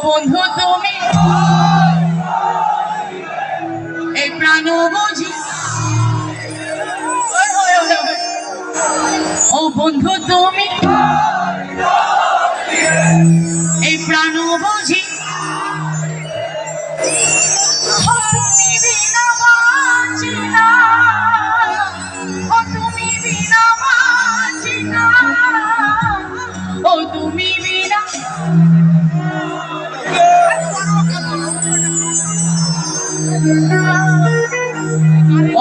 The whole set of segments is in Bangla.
বন্ধু তুমি এই প্রাণ বুঝি, ও বন্ধু তুমি এই প্রাণ বুঝি, তুমি বিনা বাঁচি না, তুমি বিনা বাঁচি না, ও তুমি বিনা,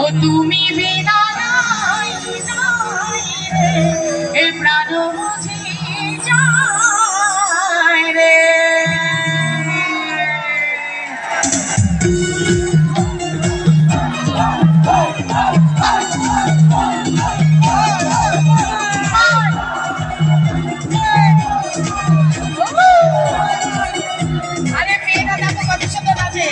ও তুমি বিনা নাই নাই রে, এ প্রাণ বুঝি যায় রে। আরে মেয়েরা দেখো কত সুন্দর আছে।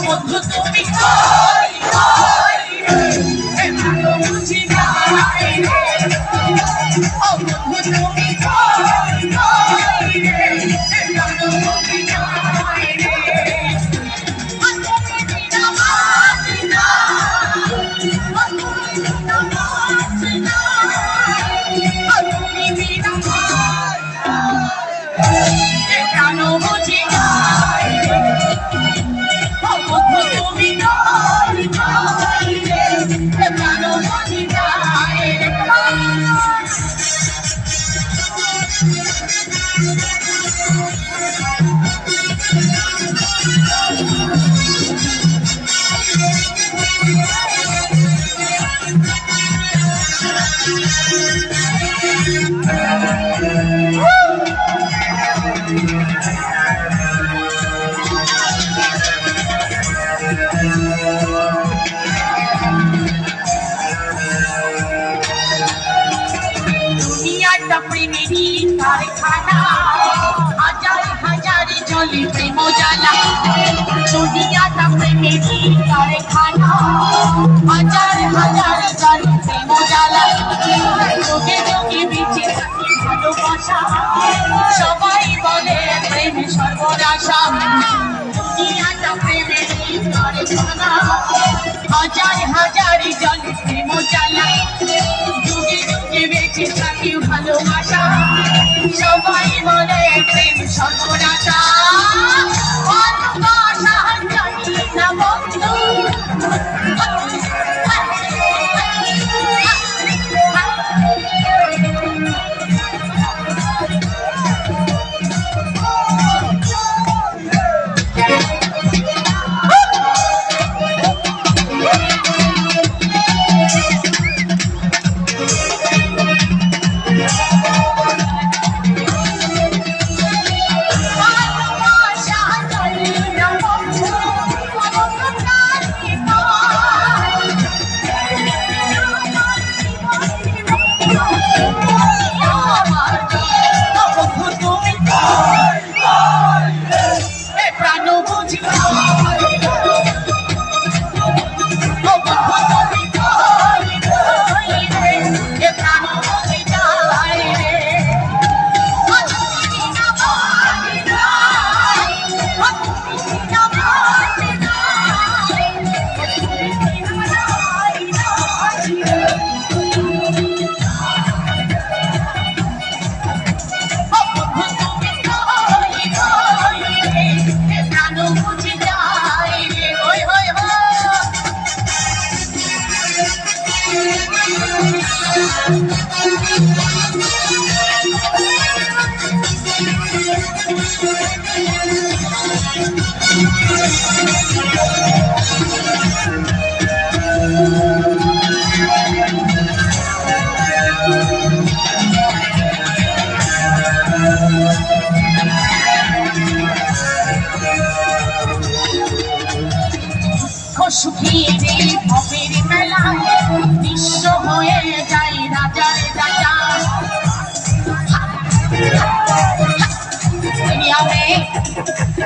বন্ধু তুমি বুঝি যায় রে, ও বন্ধু তুমি প্রাণ বুঝি প্রেমেরই কারখানা, হাজার হাজার জলে প্রেম জ্বালা, দুনিয়াটা প্রেমেরই কারখানা, হাজার হাজার জলে প্রেম জ্বালা, যোগে যোগে বেঁচে থাকে ভালোবাসা, সবাই বলে প্রেম সর্বনাশা, দুনিয়াটা প্রেমেরই কারখানা, হাজার হাজার জলে প্রেম জ্বালা, যুগে যুগে বেঁচে থাকি ভালোবাসা, সবাই বলে প্রেম সর্বনাশা, ভালোবাসা জানি না বন্ধু,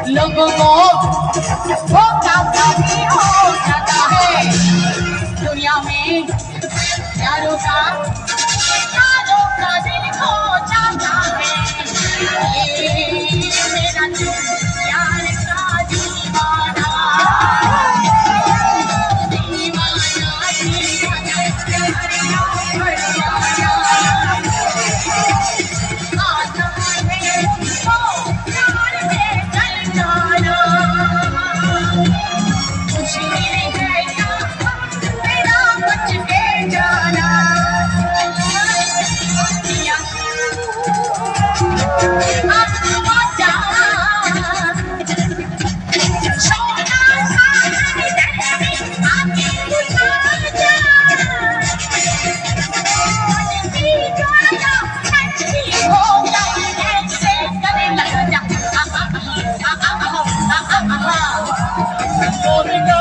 लोगों को धोखा कभी हो जाता है दुनिया में प्यारों का दिल खो जाता है ये मेरा दिल प्यार का दीवाना दीवाना Monica,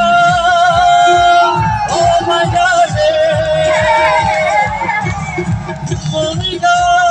oh my darling, Monica.